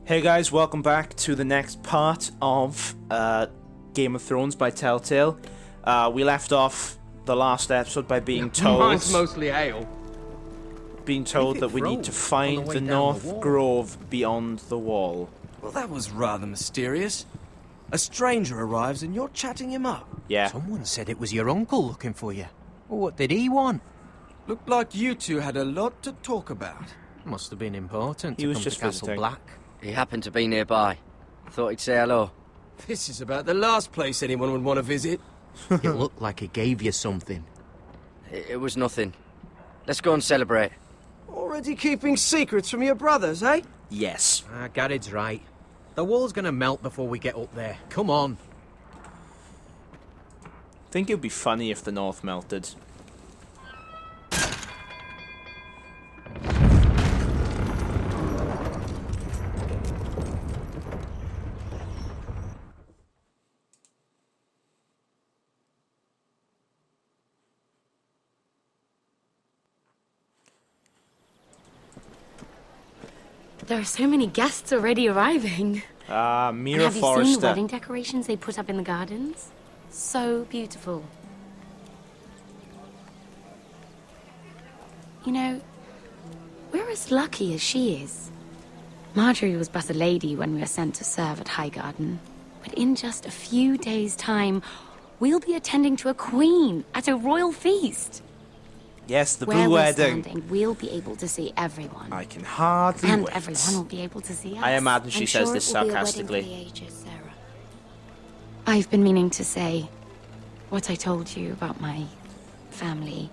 Hey guys, welcome back to the next part of Game of Thrones by Telltale. We left off the last episode by being told... Mine's mostly ale. Being told that we need to find the North Grove beyond the wall. Well, that was rather mysterious. A stranger arrives and you're chatting him up. Yeah. Someone said it was your uncle looking for you. Well, what did he want? Looked like you two had a lot to talk about. Must have been important He to was come just to Castle visiting. Black. He happened to be nearby. Thought he'd say hello. This is about the last place anyone would want to visit. It looked like he gave you something. It was nothing. Let's go and celebrate. Already keeping secrets from your brothers, eh? Yes. Garrett's right. The wall's gonna melt before we get up there. Come on. I think it would be funny if the North melted. There are so many guests already arriving. Mira And have you seen the Forrester. wedding decorations they put up in the gardens? So beautiful. You know, we're as lucky as she is. Marjorie was but a lady when we were sent to serve at Highgarden. But in just a few days' time, we'll be attending to a queen at a royal feast. Yes, the Where blue we're wedding. standing, we'll be able to see everyone. I can hardly And wait. everyone will be able to see us. I imagine she I'm says sure this it will be a wedding sarcastically. for the ages, Sarah. I've been meaning to say what I told you about my family.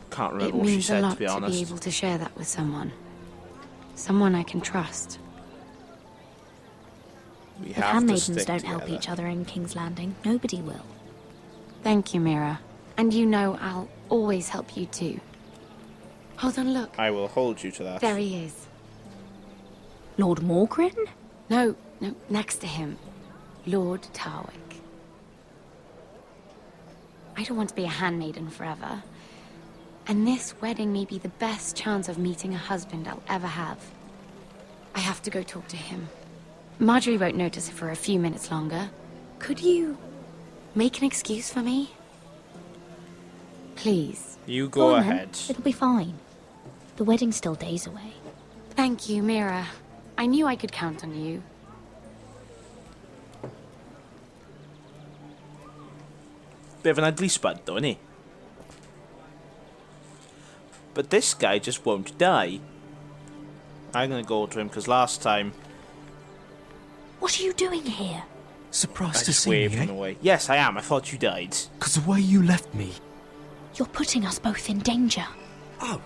Can't It remember what she means a said, lot to be to honest. be able to share that with someone. Someone I can trust. We If have to handmaidens stick don't help together. each other in King's Landing, nobody will. Thank you, Mira. And you know I'll always help you too. Hold on, look. I will hold you to that. There he is. Lord Morgrin? No, next to him. Lord Tarwick. I don't want to be a handmaiden forever. And this wedding may be the best chance of meeting a husband I'll ever have. I have to go talk to him. Marjorie won't notice it for a few minutes longer. Could you make an excuse for me? Please. You go on, then. ahead. It'll be fine. The wedding's still days away. Thank you, Mira. I knew I could count on you. Bit of an ugly spud, though, isn't he? But this guy just won't die. I'm gonna go to him because last time What are you doing here? I Surprised to just see me, waved him eh? away. Yes, I am. I thought you died. Because the way you left me. You're putting us both in danger. Oh,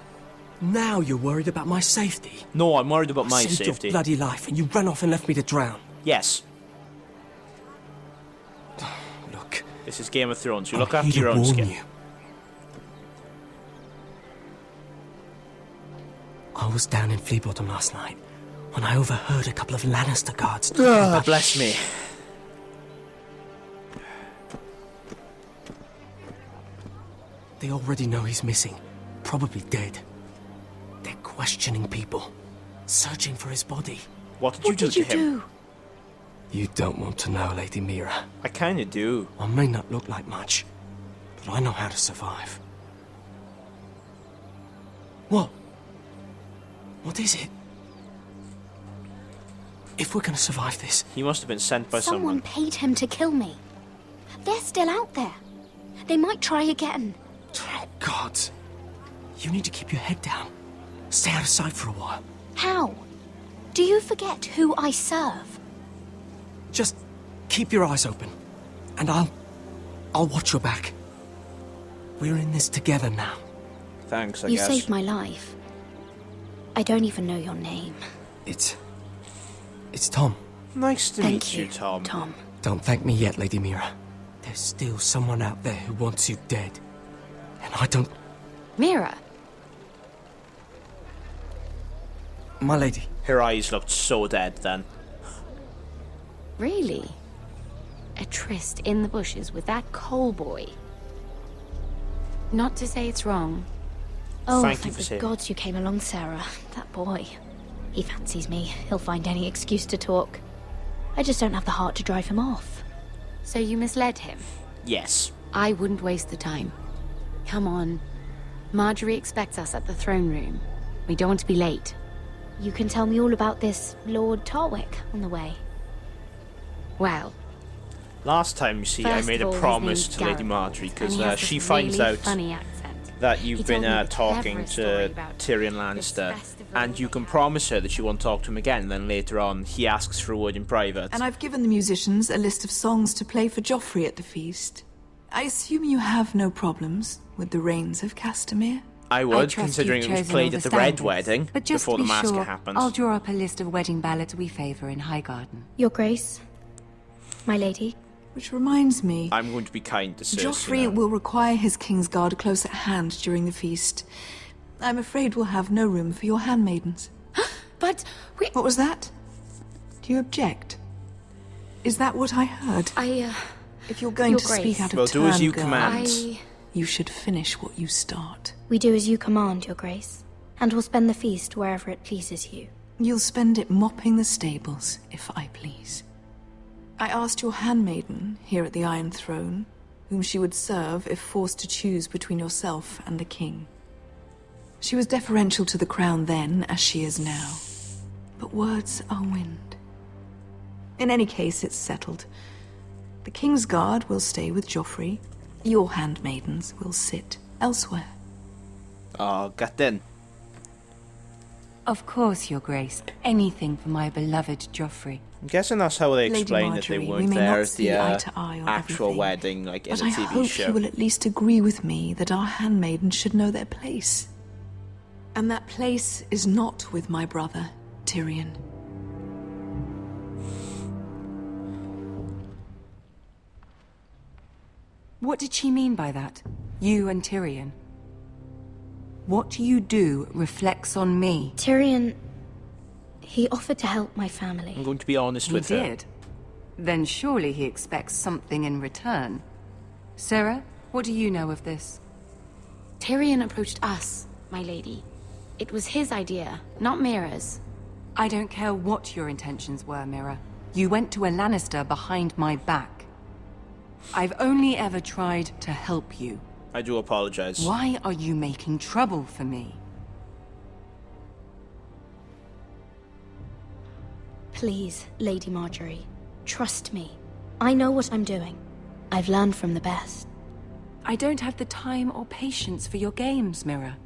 now you're worried about my safety. No, I'm worried about my Saved safety. your bloody life and you ran off and left me to drown. Yes, Look, this is Game of Thrones. You I'm look here after to your own warn skin. you. I was down in Flea Bottom last night when I overheard a couple of Lannister guards talking about... Bless me. They already know he's missing. Probably dead. They're questioning people. Searching for his body. What did you do to him? You don't want to know, Lady Mira. I kinda do. I may not look like much, but I know how to survive. What? What is it? If we're gonna survive this, He must have been sent by Someone someone. paid him to kill me. They're still out there. They might try again. oh gods, you need to keep your head down. Stay out of sight for a while. How? Do you forget who I serve? Just keep your eyes open, and I'll watch your back. We're in this together now. Thanks, I You guess. saved my life. I don't even know your name. It's Tom. Nice to Thank meet you, you, Tom. Tom. Don't thank me yet, Lady Mira. There's still someone out there who wants you dead. And I don't... Mira, My lady. Her eyes looked so dead then. really? A tryst in the bushes with that coal boy? Not to say it's wrong. Oh, Thank you thank for the saving. gods you came along, Sarah. That boy. He fancies me. He'll find any excuse to talk. I just don't have the heart to drive him off. So you misled him? Yes. I wouldn't waste the time. Come on. Marjorie expects us at the throne room. We don't want to be late. You can tell me all about this Lord Tarwick on the way. Well, Last time, you see, I first made of a all, his promise name's to Lady Gareth, Marjorie, and because he has she this finds really out funny accent. that He you've told been me the talking cleverest to story about Tyrion this Lannister, festival and you they can have. promise her that you won't talk to him again, and then later on, he asks for a word in private. And I've given the musicians a list of songs to play for Joffrey at the feast. I assume you have no problems with the Rains of Castamere? I I would, trust considering you've it was chosen played all at the the Red standards. Wedding, But just before to the be massacre sure, happens. I'll draw up a list of wedding ballads we favour in Highgarden. Your Grace, my lady. Which reminds me, I'm going to be kind to Cersei Joffrey now. will require his Kingsguard close at hand during the feast. I'm afraid we'll have no room for your handmaidens. But we... What was that? Do you object? Is that what I heard? If you're going Your to speak Grace. out of Well, turn, do as you girl, command. you should finish what you start. We do as you command, Your Grace, and we'll spend the feast wherever it pleases you. You'll spend it mopping the stables, if I please. I asked your handmaiden here at the Iron Throne whom she would serve if forced to choose between yourself and the king. She was deferential to the crown then, as she is now. But words are wind. In any case, it's settled. The King's Guard will stay with Joffrey. Your handmaidens will sit elsewhere. Oh, got then. Of course, Your Grace. Anything for my beloved Joffrey. I'm guessing that's how they Lady explain that they Marjorie, we weren't may there not at see the eye to eye on actual everything, wedding, like in but a I TV hope show. you will at least agree with me that our handmaidens should know their place. And that place is not with my brother, Tyrion. What did she mean by that? You and Tyrion? What you do reflects on me. Tyrion, he offered to help my family. I'm going to be honest He with her. did. Then surely he expects something in return. Sarah, what do you know of this? Tyrion approached us, my lady. It was his idea, not Mira's. I don't care what your intentions were, Mira. You went to a Lannister behind my back. I've only ever tried to help you. I do apologize. Why are you making trouble for me? Please, Lady Marjorie, trust me. I know what I'm doing. I've learned from the best. I don't have the time or patience for your games, Mira.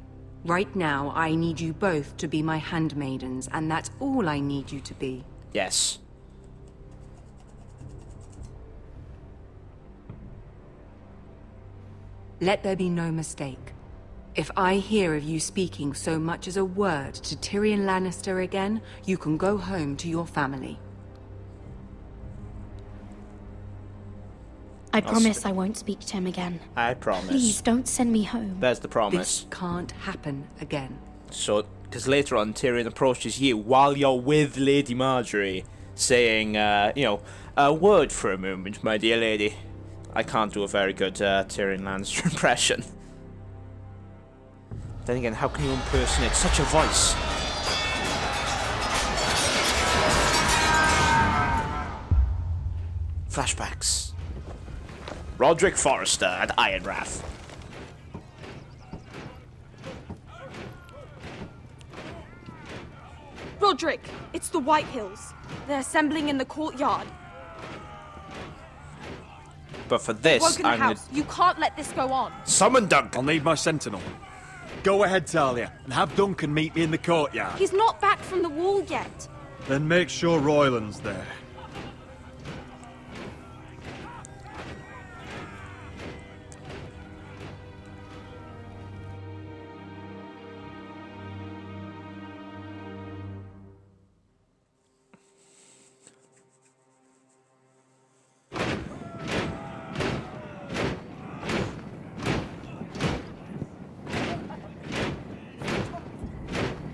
Right now, I need you both to be my handmaidens, and that's all I need you to be. Yes. Let there be no mistake. If I hear of you speaking so much as a word to Tyrion Lannister again, you can go home to your family. I promise I won't speak to him again. I promise. Please don't send me home. There's the promise. This can't happen again. So, because later on, Tyrion approaches you while you're with Lady Marjorie, saying, a word for a moment, my dear lady. I can't do a very good Tyrion Lannister impression. Then again, how can you impersonate such a voice? Flashbacks. Roderick Forrester at Ironrath. Roderick, it's the White Hills. They're assembling in the courtyard. But for this, Woken the I'm gonna house. You can't let this go on. summon Duncan. I'll need my sentinel. Go ahead, Talia, and have Duncan meet me in the courtyard. He's not back from the wall yet. Then make sure Royland's there.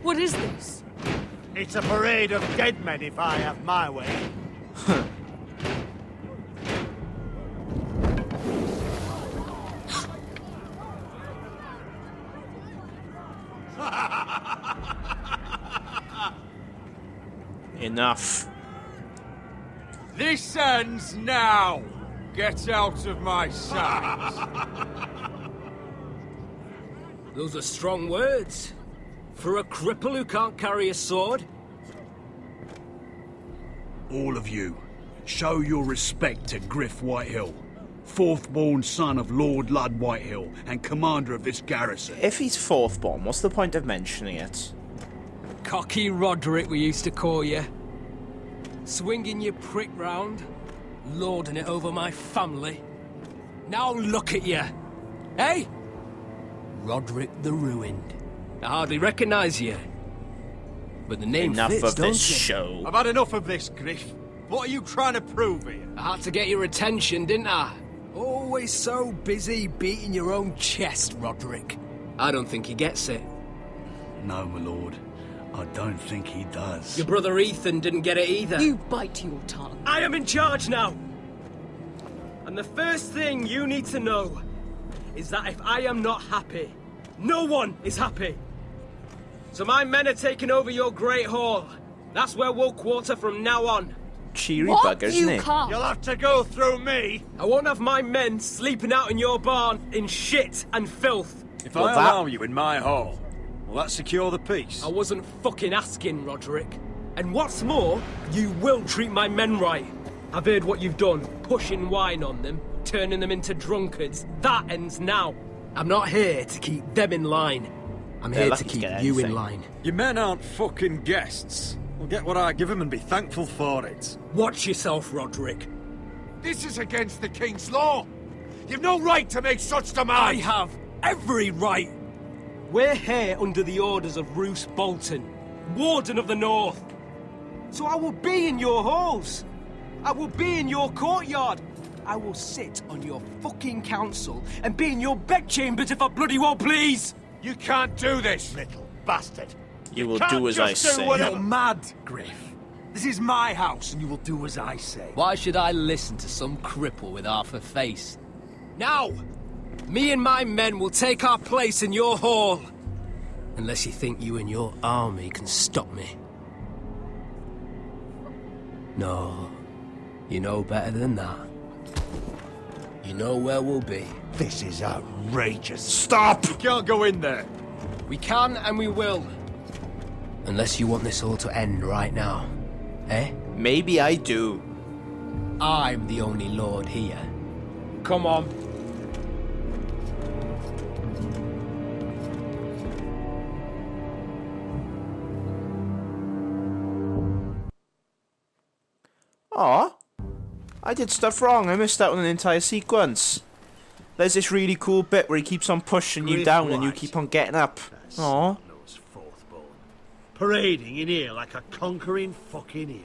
What is this? It's a parade of dead men if I have my way. Enough. This ends now! Get out of my sight! Those are strong words. For a cripple who can't carry a sword? All of you, show your respect to Griff Whitehill, fourth-born son of Lord Lud Whitehill and commander of this garrison. If he's fourth-born, what's the point of mentioning it? Cocky Roderick, we used to call you. Swinging your prick round, lording it over my family. Now look at you. Hey? Roderick the Ruined. I hardly recognise you. But the name Enough fits, of don't this it? show. I've had enough of this, Griff. What are you trying to prove here? I had to get your attention, didn't I? Always so busy beating your own chest, Roderick. I don't think he gets it. No, my lord. I don't think he does. Your brother Ethan didn't get it either. You bite your tongue. I am in charge now! And the first thing you need to know is that if I am not happy, no one is happy. So my men are taking over your Great Hall. That's where we'll quarter from now on. Cheery bugger, isn't he? You'll have to go through me. I won't have my men sleeping out in your barn in shit and filth. If I allow you in my hall, will that secure the peace? I wasn't fucking asking, Roderick. And what's more, you will treat my men right. I've heard what you've done, pushing wine on them, turning them into drunkards. That ends now. I'm not here to keep them in line. I'm here to keep you in line. Your men aren't fucking guests. We'll get what I give them and be thankful for it. Watch yourself, Roderick. This is against the King's law. You've no right to make such demands. I have every right. We're here under the orders of Roose Bolton, Warden of the North. So I will be in your halls. I will be in your courtyard. I will sit on your fucking council and be in your bedchambers if I bloody well please. You can't do this, little bastard. You will do as I say. You're mad, Griff. This is my house and you will do as I say. Why should I listen to some cripple with half a face? Now, me and my men will take our place in your hall. Unless you think you and your army can stop me. No, you know better than that. You know where we'll be. This is outrageous. Stop! You can't go in there. We can and we will. Unless you want this all to end right now. Eh? Maybe I do. I'm the only lord here. Come on. Aw, I did stuff wrong. I missed out on an entire sequence. There's this really cool bit where he keeps on pushing you down and you keep on getting up. Aw. Parading in here like a conquering fucking hero.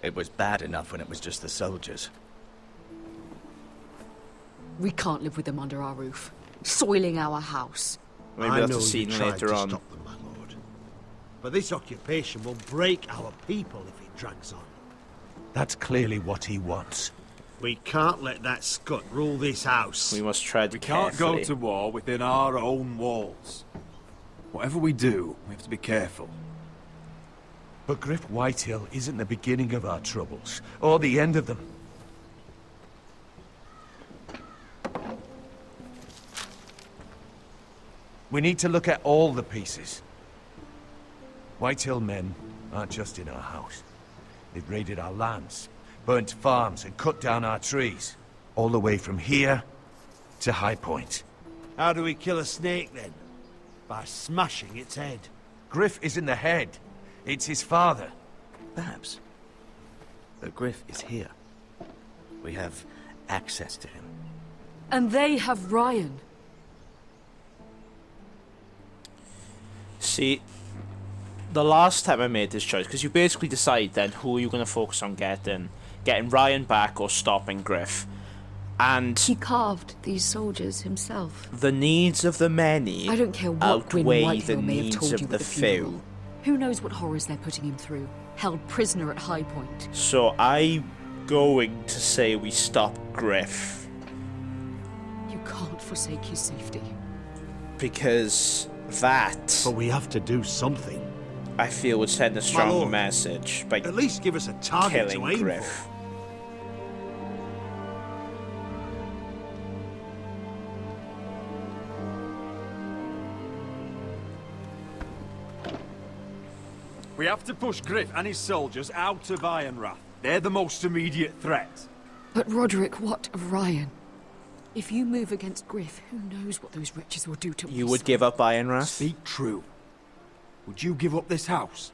It was bad enough when it was just the soldiers. We can't live with them under our roof, soiling our house. Maybe that's a scene later on. Stop them, my lord. But this occupation will break our people if it drags on. That's clearly what he wants. We can't let that scut rule this house. We must tread We can't carefully. go to war within our own walls. Whatever we do, we have to be careful. But Griff Whitehill isn't the beginning of our troubles, or the end of them. We need to look at all the pieces. Whitehill men aren't just in our house. They've raided our lands, burnt farms and cut down our trees. All the way from here to High Point. How do we kill a snake then? By smashing its head. Griff isn't the head. It's his father. Perhaps. But Griff is here. We have access to him. And they have Ryan. See, the last time I made this choice, because you basically decide then who you're going to focus on getting Ryan back or stopping Griff. And He carved these soldiers himself. the needs of the many I don't care what Gwyn outweigh the Whitehill may have needs told you of at the the funeral. few. Who knows what horrors they're putting him through? Held prisoner at High Point. So I'm going to say we stop Griff. You can't forsake his safety. Because that... But we have to do something. I feel would send a stronger message by at least give us a target killing to aim Griff. for. We have to push Griff and his soldiers out of Ironrath. They're the most immediate threat. But Roderick, what of Ryan? If you move against Griff, who knows what those wretches will do to us? You would give up Ironrath? Speak true. Would you give up this house?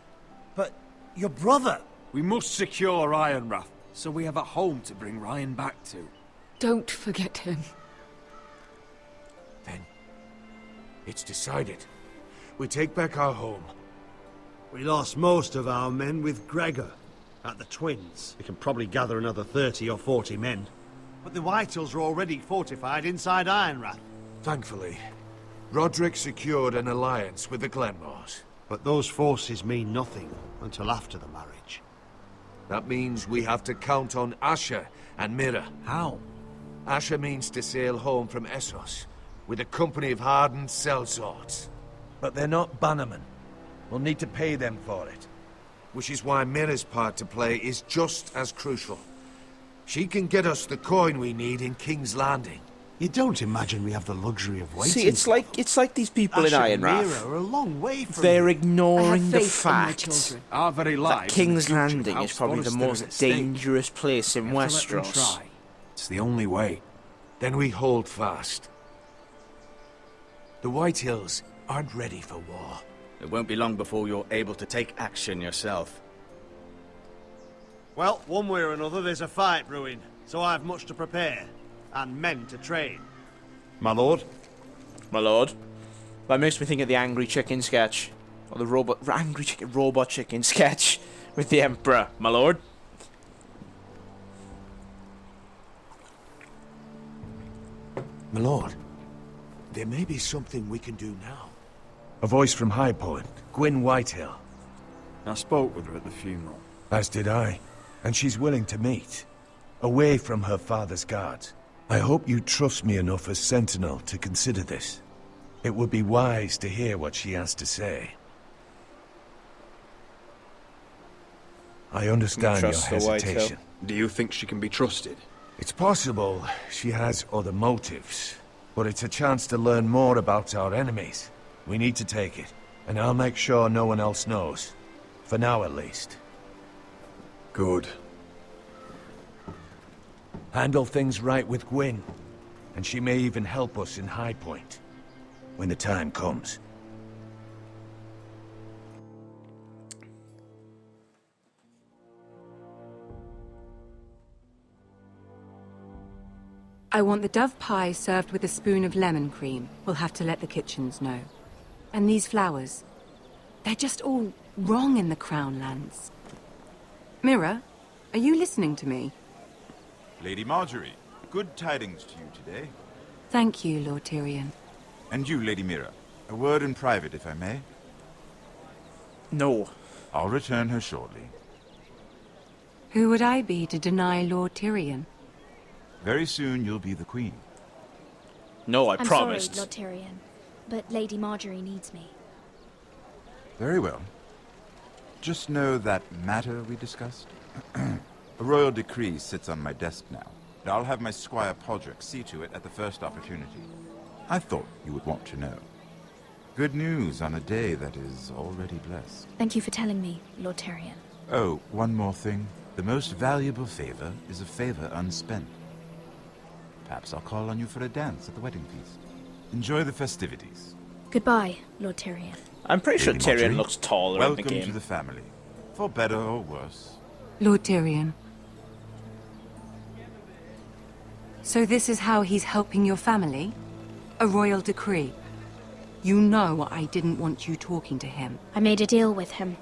But your brother... We must secure Ironrath, so we have a home to bring Ryan back to. Don't forget him. Then, it's decided. We take back our home. We lost most of our men with Gregor at the Twins. We can probably gather another 30 or 40 men. But the Whitehills are already fortified inside Ironrath. Thankfully, Roderick secured an alliance with the Glenmores. But those forces mean nothing until after the marriage. That means we have to count on Asher and Mira. How? Asher means to sail home from Essos with a company of hardened sellswords. But they're not bannermen. We'll need to pay them for it. Which is why Mira's part to play is just as crucial. She can get us the coin we need in King's Landing. You don't imagine we have the luxury of waiting? See, it's like these people Asher in and Mira Ironrath. are a long way from They're you. ignoring the faith in my fact children. Our very that lives King's and the future of Landing House is probably the Forrester most at stake. dangerous place in We have to let them Westeros. try. It's the only way. Then we hold fast. The Whitehills aren't ready for war. It won't be long before you're able to take action yourself. Well, one way or another, there's a fight brewing, so I have much to prepare, and men to train. My lord? My lord. That makes me think of the Angry Chicken sketch. Or the Robot Chicken sketch with the Emperor. My lord? My lord, there may be something we can do now. A voice from High Point, Gwyn Whitehill. I spoke with her at the funeral. As did I. And she's willing to meet. Away from her father's guards. I hope you trust me enough as Sentinel to consider this. It would be wise to hear what she has to say. I understand your Trust the Whitehill. hesitation. Do you think she can be trusted? It's possible she has other motives, but it's a chance to learn more about our enemies. We need to take it, and I'll make sure no one else knows. For now, at least. Good. Handle things right with Gwyn, and she may even help us in High Point, when the time comes. I want the dove pie served with a spoon of lemon cream. We'll have to let the kitchens know. And these flowers. They're just all wrong in the Crown Lands. Mira, are you listening to me? Lady Marjorie, good tidings to you today. Thank you, Lord Tyrion. And you, Lady Mira. A word in private, if I may. No. I'll return her shortly. Who would I be to deny Lord Tyrion? Very soon you'll be the queen. No, I I'm promised. sorry, Lord Tyrion, but Lady Marjorie needs me. Very well. Just know that matter we discussed? A royal decree sits on my desk now. And I'll have my squire Podrick see to it at the first opportunity. I thought you would want to know. Good news on a day that is already blessed. Thank you for telling me, Lord Tyrion. Oh, one more thing. The most valuable favor is a favor unspent. Perhaps I'll call on you for a dance at the wedding feast. Enjoy the festivities. Goodbye, Lord Tyrion. I'm pretty sure Lady Tyrion Marjorie, looks taller in the welcome game. to the family. For better or worse. Lord Tyrion. So this is how he's helping your family? A royal decree? You know I didn't want you talking to him. I made a deal with him.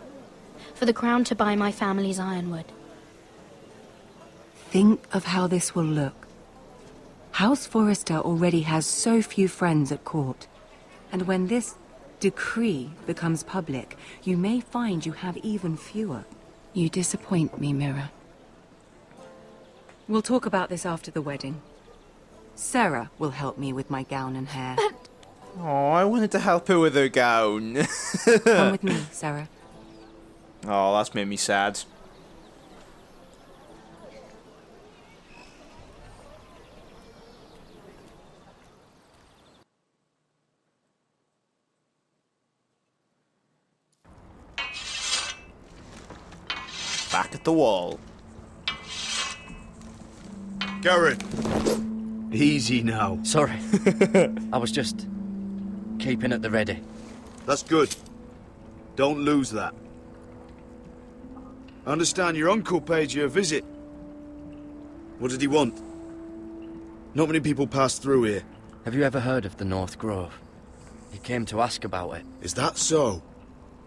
For the crown to buy my family's ironwood. Think of how this will look. House Forrester already has so few friends at court. And when this decree becomes public, you may find you have even fewer. You disappoint me, Mira. We'll talk about this after the wedding. Sarah will help me with my gown and hair. Oh, I wanted to help her with her gown. Come with me, Sarah. Oh, that's made me sad. Back at the wall. Garrett! Easy now. Sorry. I was just keeping at the ready. That's good. Don't lose that. I understand your uncle paid you a visit. What did he want? Not many people pass through here. Have you ever heard of the North Grove? He came to ask about it. Is that so?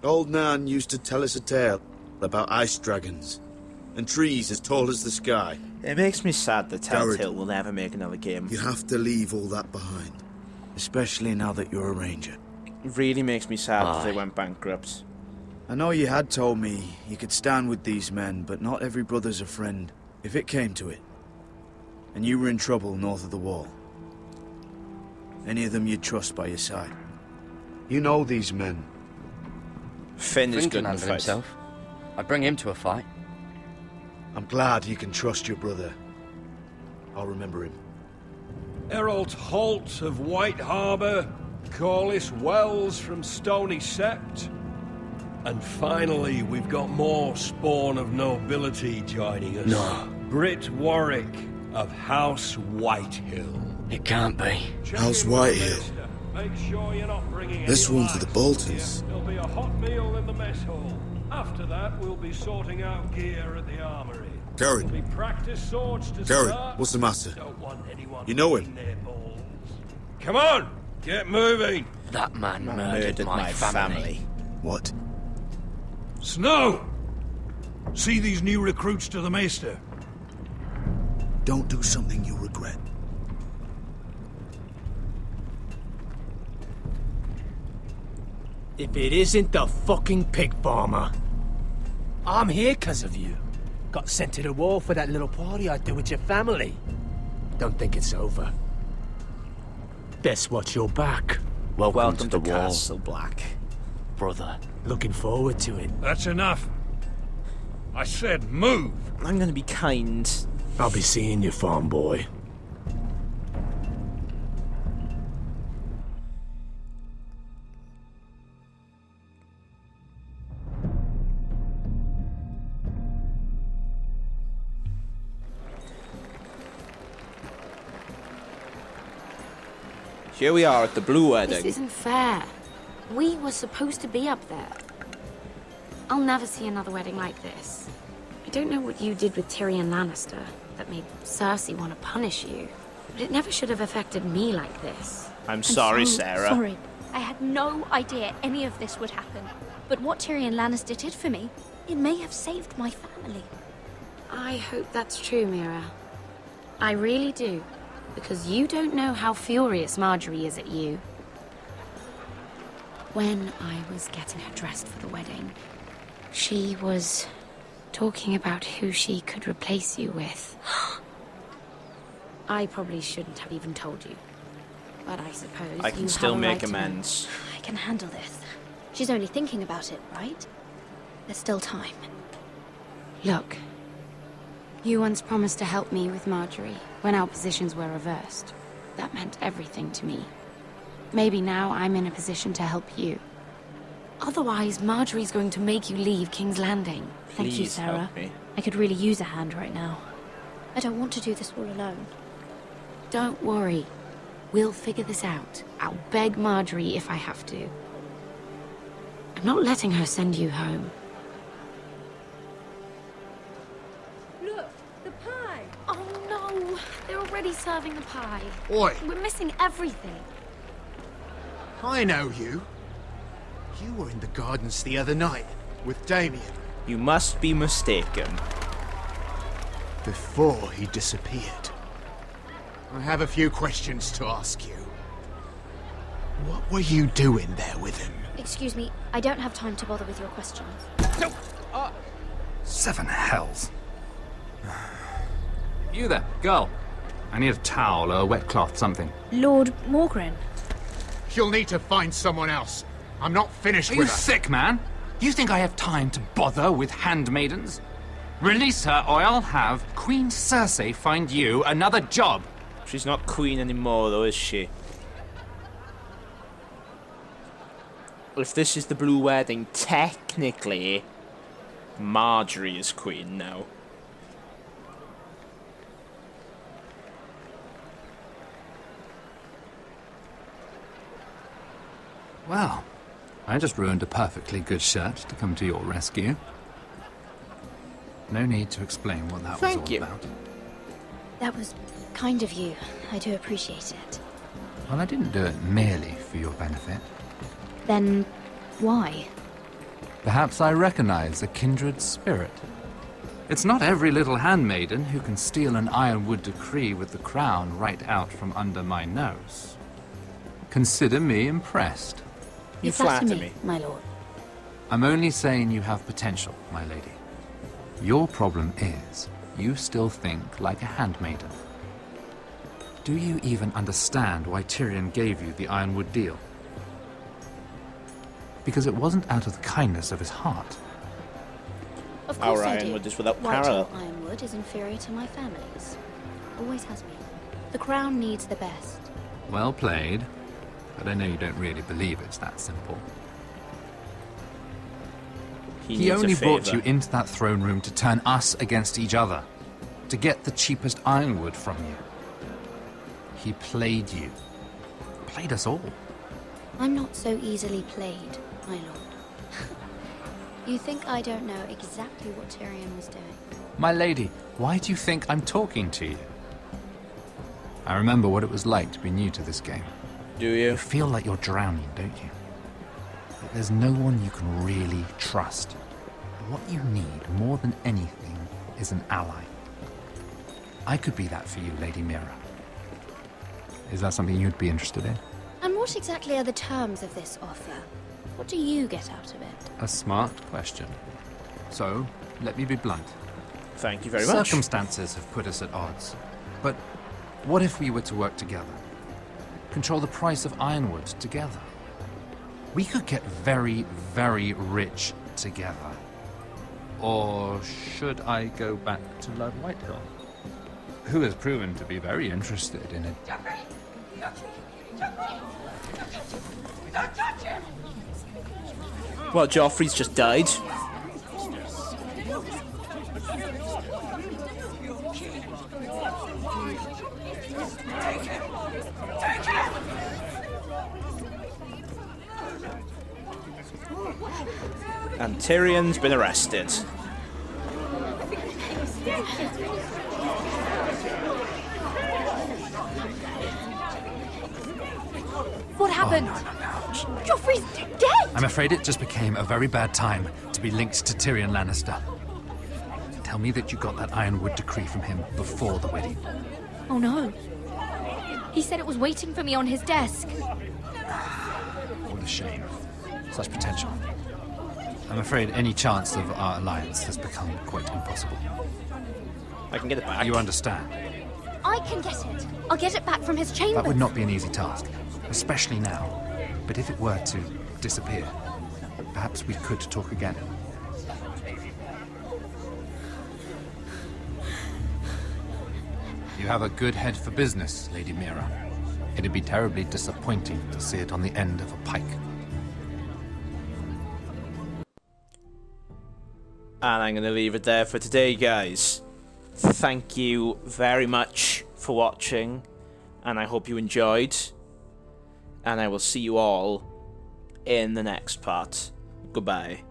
Old Nan used to tell us a tale about ice dragons and trees as tall as the sky. It makes me sad that Garrett, Telltale will never make another game. You have to leave all that behind. Especially now that you're a ranger. It really makes me sad that they went bankrupt. I know you had told me you could stand with these men, but not every brother's a friend. If it came to it, and you were in trouble north of the wall, any of them you'd trust by your side. You know these men. Finn is good in the fight. Himself. I'd bring him to a fight. I'm glad you can trust your brother. I'll remember him. Errol Holt of White Harbour, Corliss Wells from Stony Sept. And finally, we've got more spawn of nobility joining us. No. Britt Warwick of House Whitehill. It can't be. House Whitehill. Make sure you're not bringing This any one's for the Boltons. There'll be a hot meal in the mess hall. After that, we'll be sorting out gear at the armory. Garrett. There'll be practice swords to Garrett, start. what's the matter? Don't want anyone You know him? eating their balls. Come on, get moving. That man murdered my family. What? Snow! See these new recruits to the Maester? Don't do something you'll regret. If it isn't the fucking pig farmer. I'm here 'cause of you. Got sent to the war for that little party I did with your family. Don't think it's over. Guess what, you're back. Welcome to the Castle Black. Brother. Looking forward to it. That's enough. I said move. I'm gonna be kind. I'll be seeing you, farm boy. Here we are at the Blue Wedding. This isn't fair. We were supposed to be up there. I'll never see another wedding like this. I don't know what you did with Tyrion Lannister that made Cersei want to punish you, but it never should have affected me like this. I'm sorry, so Sarah. Sorry. I had no idea any of this would happen. But what Tyrion Lannister did for me, it may have saved my family. I hope that's true, Mira. I really do. Because you don't know how furious Marjorie is at you. When I was getting her dressed for the wedding, she was talking about who she could replace you with. I probably shouldn't have even told you. But I suppose I can you still have a make right to know. amends. I can handle this. She's only thinking about it, right? There's still time. Look, you once promised to help me with Marjorie when our positions were reversed. That meant everything to me. Maybe now I'm in a position to help you. Otherwise, Marjorie's going to make you leave King's Landing. Thank you, Please Sarah. help me. I could really use a hand right now. I don't want to do this all alone. Don't worry. We'll figure this out. I'll beg Marjorie if I have to. I'm not letting her send you home. Look, the pie. Oh no! They're already serving the pie. Oi. We're missing everything. I know you. You were in the gardens the other night with Damien. You must be mistaken. Before he disappeared. I have a few questions to ask you. What were you doing there with him? Excuse me, I don't have time to bother with your questions. Seven hells. You there, girl. I need a towel or a wet cloth, something. Lord Morgren. You'll need to find someone else. I'm not finished Are with you her. sick, man? You think I have time to bother with handmaidens? Release her, or I'll have Queen Cersei find you another job. She's not queen anymore, though, is she? If this is the Blue Wedding, technically, Marjorie is queen now. Well, I just ruined a perfectly good shirt to come to your rescue. No need to explain what that was all about. That was kind of you. I do appreciate it. Well, I didn't do it merely for your benefit. Then, why? Perhaps I recognize a kindred spirit. It's not every little handmaiden who can steal an ironwood decree with the crown right out from under my nose. Consider me impressed. You flatter me, my lord. I'm only saying you have potential, my lady. Your problem is, you still think like a handmaiden. Do you even understand why Tyrion gave you the ironwood deal? Because it wasn't out of the kindness of his heart. Of course Our I do. ironwood is without Whitehall parallel. ironwood is inferior to my family's. Always has been. The crown needs the best. Well played, but I know you don't really believe it's that simple. He only brought you into that throne room to turn us against each other, to get the cheapest ironwood from you. He played you. Played us all. I'm not so easily played, my lord. You think I don't know exactly what Tyrion was doing? My lady, why do you think I'm talking to you? I remember what it was like to be new to this game. Do you? You feel like you're drowning, don't you? Like there's no one you can really trust. What you need, more than anything, is an ally. I could be that for you, Lady Mira. Is that something you'd be interested in? And what exactly are the terms of this offer? What do you get out of it? A smart question. So, let me be blunt. Thank you very much. Circumstances have put us at odds. But what if we were to work together? Control the price of ironwood together? We could get very, very rich together. Or should I go back to Lord Whitehill, who has proven to be very interested in it? Well, Joffrey's just died. And Tyrion's been arrested. What happened? Joffrey's dead! I'm afraid it just became a very bad time to be linked to Tyrion Lannister. Tell me that you got that ironwood decree from him before the wedding. Oh no. He said it was waiting for me on his desk. What a shame. Such potential. I'm afraid any chance of our alliance has become quite impossible. I can get it back. You understand? I can get it. I'll get it back from his chamber. That would not be an easy task, especially now. But if it were to disappear, perhaps we could talk again. You have a good head for business, Lady Mira. It'd be terribly disappointing to see it on the end of a pike. And I'm going to leave it there for today, guys. Thank you very much for watching, and I hope you enjoyed. And I will see you all in the next part. Goodbye.